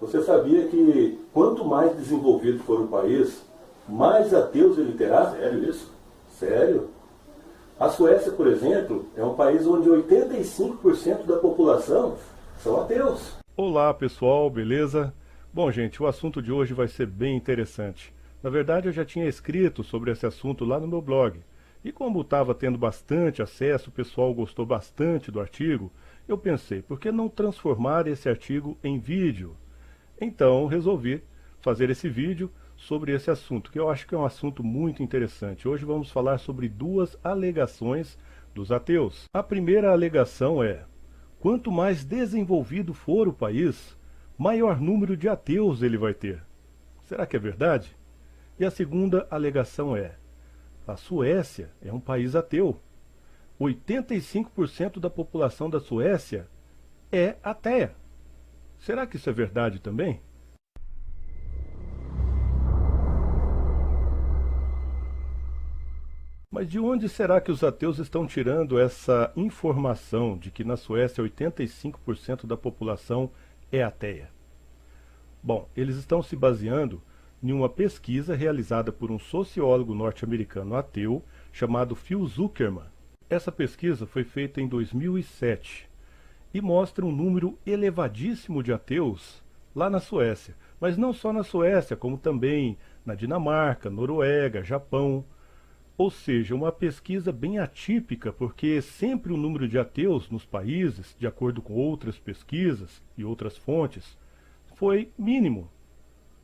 Você sabia que quanto mais desenvolvido for o país, mais ateus ele terá? Sério isso? Sério? A Suécia, por exemplo, é um país onde 85% da população são ateus. Olá pessoal, beleza? Bom, gente, o assunto de hoje vai ser bem interessante. Na verdade, eu já tinha escrito sobre esse assunto lá no meu blog. E como estava tendo bastante acesso, o pessoal gostou bastante do artigo, eu pensei, por que não transformar esse artigo em vídeo? Então, resolvi fazer esse vídeo sobre esse assunto, que eu acho que é um assunto muito interessante. Hoje vamos falar sobre duas alegações dos ateus. A primeira alegação é: quanto mais desenvolvido for o país, maior número de ateus ele vai ter. Será que é verdade? E a segunda alegação é: a Suécia é um país ateu. 85% da população da Suécia é ateia. Será que isso é verdade também? Mas de onde será que os ateus estão tirando essa informação de que na Suécia 85% da população é ateia? Bom, eles estão se baseando em uma pesquisa realizada por um sociólogo norte-americano ateu chamado Phil Zuckerman. Essa pesquisa foi feita em 2007 e mostra um número elevadíssimo de ateus lá na Suécia. Mas não só na Suécia, como também na Dinamarca, Noruega, Japão. Ou seja, uma pesquisa bem atípica, porque sempre o número de ateus nos países, de acordo com outras pesquisas e outras fontes, foi mínimo.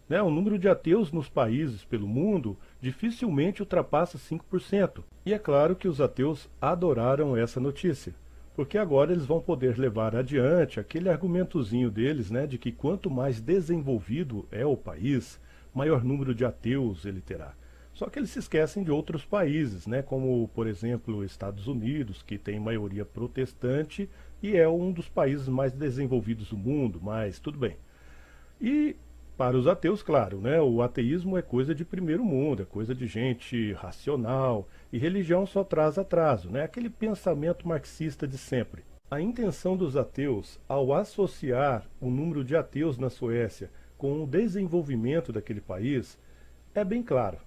Né? O número de ateus nos países pelo mundo dificilmente ultrapassa 5%. E é claro que os ateus adoraram essa notícia, porque agora eles vão poder levar adiante aquele argumentozinho deles, né, de que quanto mais desenvolvido é o país, maior número de ateus ele terá. Só que eles se esquecem de outros países, né, como, por exemplo, Estados Unidos, que tem maioria protestante e é um dos países mais desenvolvidos do mundo, mas tudo bem. E para os ateus, claro, né, o ateísmo é coisa de primeiro mundo, é coisa de gente racional, e religião só traz atraso, né, aquele pensamento marxista de sempre. A intenção dos ateus, ao associar o número de ateus na Suécia com o desenvolvimento daquele país, é bem claro.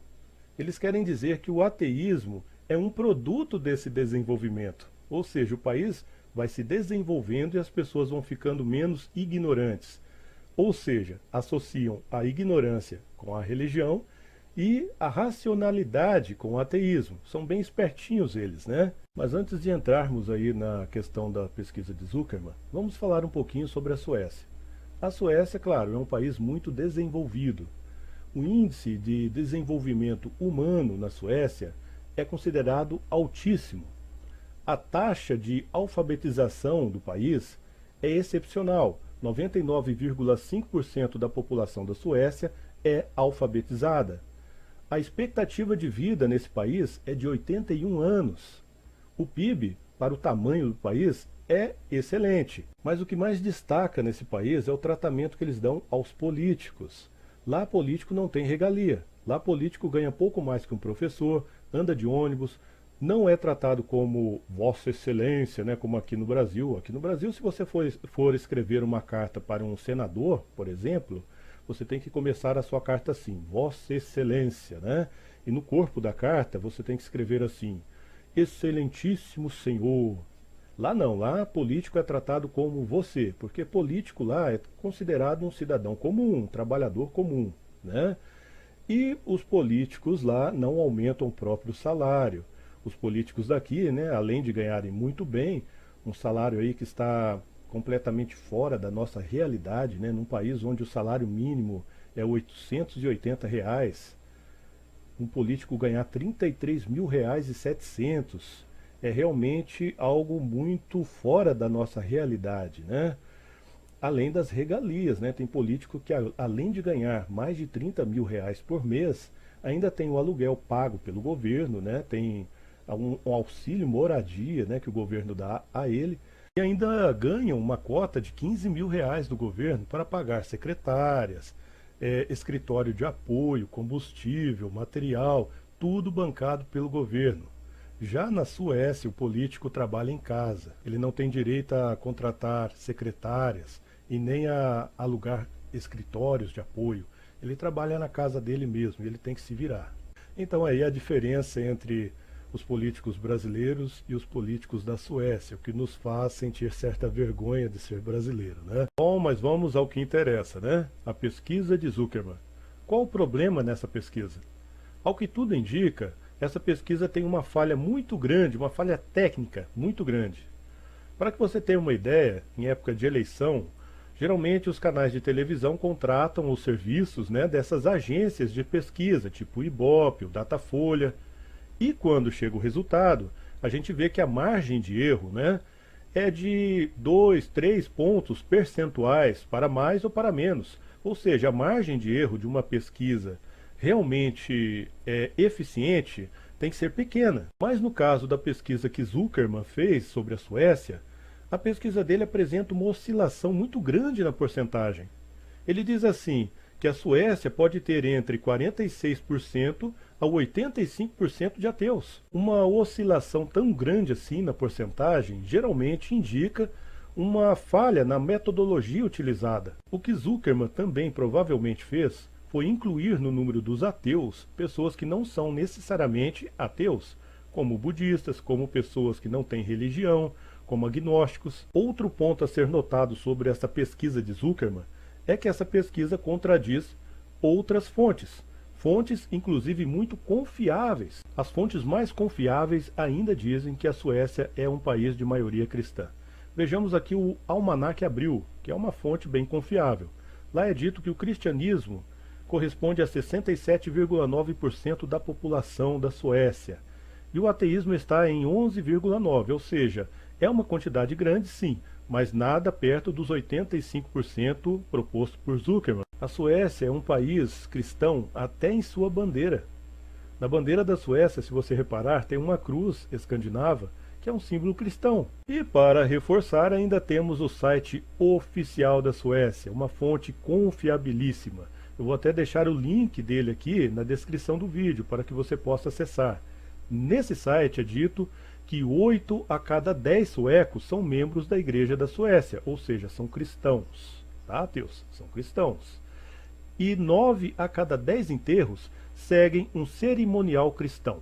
Eles querem dizer que o ateísmo é um produto desse desenvolvimento, ou seja, o país vai se desenvolvendo e as pessoas vão ficando menos ignorantes. Ou seja, associam a ignorância com a religião e a racionalidade com o ateísmo. São bem espertinhos eles, né? Mas antes de entrarmos aí na questão da pesquisa de Zuckerman, vamos falar um pouquinho sobre a Suécia. A Suécia, claro, é um país muito desenvolvido. O índice de desenvolvimento humano na Suécia é considerado altíssimo. A taxa de alfabetização do país é excepcional. 99,5% da população da Suécia é alfabetizada. A expectativa de vida nesse país é de 81 anos. O PIB, para o tamanho do país, é excelente. Mas o que mais destaca nesse país é o tratamento que eles dão aos políticos. Lá político não tem regalia. Lá político ganha pouco mais que um professor, anda de ônibus, não é tratado como Vossa Excelência, né, como aqui no Brasil. Aqui no Brasil, se você for escrever uma carta para um senador, por exemplo, você tem que começar a sua carta assim, Vossa Excelência, né? E no corpo da carta você tem que escrever assim, Excelentíssimo Senhor. Lá não, lá político é tratado como você, porque político lá é considerado um cidadão comum, um trabalhador comum, né? E os políticos lá não aumentam o próprio salário. Os políticos daqui, né, além de ganharem muito bem, um salário aí que está completamente fora da nossa realidade, né, num país onde o salário mínimo é R$ 880, um político ganhar R$ 33.700 é realmente algo muito fora da nossa realidade, né? Além das regalias, né? Tem político que além de ganhar mais de R$ 30.000 por mês, ainda tem o aluguel pago pelo governo, né? Tem um auxílio moradia, né, que o governo dá a ele, e ainda ganham uma cota de R$ 15.000 do governo para pagar secretárias, escritório de apoio, combustível, material, tudo bancado pelo governo. Já na Suécia, o político trabalha em casa. Ele não tem direito a contratar secretárias e nem a alugar escritórios de apoio, ele trabalha na casa dele mesmo, ele tem que se virar. Então aí a diferença entre os políticos brasileiros e os políticos da Suécia, o que nos faz sentir certa vergonha de ser brasileiro, né? Bom, mas vamos ao que interessa, né? A pesquisa de Zuckerman. Qual o problema nessa pesquisa? Ao que tudo indica, essa pesquisa tem uma falha muito grande, uma falha técnica muito grande. Para que você tenha uma ideia, em época de eleição, geralmente os canais de televisão contratam os serviços, né, dessas agências de pesquisa, tipo o Ibope, o Datafolha. E quando chega o resultado, a gente vê que a margem de erro, né, é de 2, 3 pontos percentuais para mais ou para menos. Ou seja, a margem de erro de uma pesquisa realmente eficiente tem que ser pequena. Mas no caso da pesquisa que Zuckerman fez sobre a Suécia, a pesquisa dele apresenta uma oscilação muito grande na porcentagem. Ele diz assim, que a Suécia pode ter entre 46% a 85% de ateus. Uma oscilação tão grande assim na porcentagem geralmente indica uma falha na metodologia utilizada. O que Zuckerman também provavelmente fez foi incluir no número dos ateus pessoas que não são necessariamente ateus, como budistas, como pessoas que não têm religião, como agnósticos. Outro ponto a ser notado sobre essa pesquisa de Zuckerman é que essa pesquisa contradiz outras fontes, inclusive muito confiáveis. As fontes mais confiáveis ainda dizem que a Suécia é um país de maioria cristã. Vejamos aqui o Almanac Abril, que é uma fonte bem confiável. Lá é dito que o cristianismo corresponde a 67,9% da população da Suécia. E o ateísmo está em 11,9%, ou seja, é uma quantidade grande sim, mas nada perto dos 85% proposto por Zuckerman. A Suécia é um país cristão até em sua bandeira. Na bandeira da Suécia, se você reparar, tem uma cruz escandinava, que é um símbolo cristão. E para reforçar, ainda temos o site oficial da Suécia, uma fonte confiabilíssima. Eu vou até deixar o link dele aqui na descrição do vídeo, para que você possa acessar. Nesse site é dito que 8 a cada 10 suecos são membros da Igreja da Suécia, ou seja, são cristãos. Tá, ateus? São cristãos. E 9 a cada 10 enterros seguem um cerimonial cristão.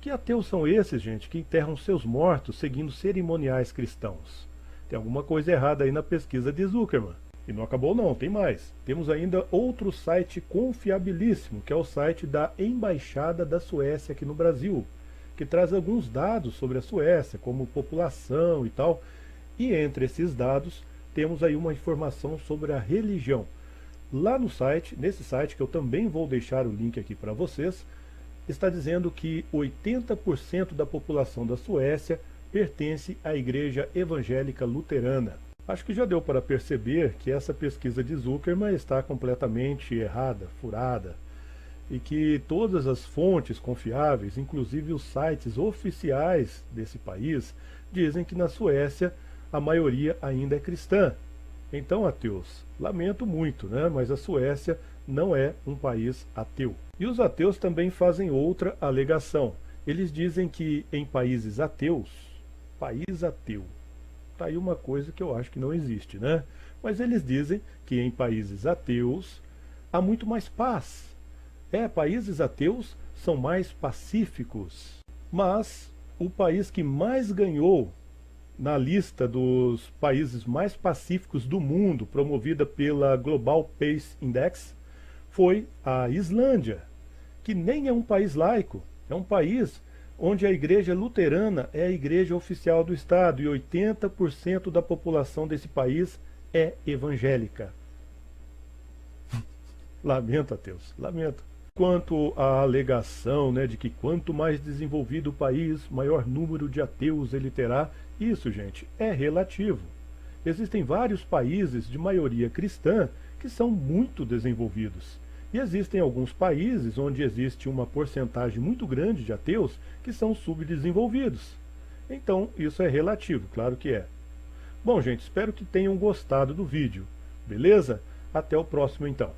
Que ateus são esses, gente, que enterram seus mortos seguindo cerimoniais cristãos? Tem alguma coisa errada aí na pesquisa de Zuckerman. E não acabou não, tem mais. Temos ainda outro site confiabilíssimo, que é o site da Embaixada da Suécia aqui no Brasil, que traz alguns dados sobre a Suécia, como população e tal. E entre esses dados, temos aí uma informação sobre a religião. Lá no site, nesse site, que eu também vou deixar o link aqui para vocês, está dizendo que 80% da população da Suécia pertence à Igreja Evangélica Luterana. Acho que já deu para perceber que essa pesquisa de Zuckerman está completamente errada, furada, e que todas as fontes confiáveis, inclusive os sites oficiais desse país, dizem que na Suécia a maioria ainda é cristã. Então, ateus, lamento muito, né? Mas a Suécia não é um país ateu. E os ateus também fazem outra alegação. Eles dizem que em países ateus, país ateu, tá aí uma coisa que eu acho que não existe, né? Mas eles dizem que em países ateus há muito mais paz. Países ateus são mais pacíficos. Mas o país que mais ganhou na lista dos países mais pacíficos do mundo, promovida pela Global Peace Index, foi a Islândia, que nem é um país laico, é um país onde a igreja luterana é a igreja oficial do Estado e 80% da população desse país é evangélica. Lamento, ateus, lamento. Quanto à alegação, né, de que quanto mais desenvolvido o país, maior número de ateus ele terá, isso, gente, é relativo. Existem vários países de maioria cristã que são muito desenvolvidos. E existem alguns países onde existe uma porcentagem muito grande de ateus que são subdesenvolvidos. Então, isso é relativo, claro que é. Bom, gente, espero que tenham gostado do vídeo. Beleza? Até o próximo, então.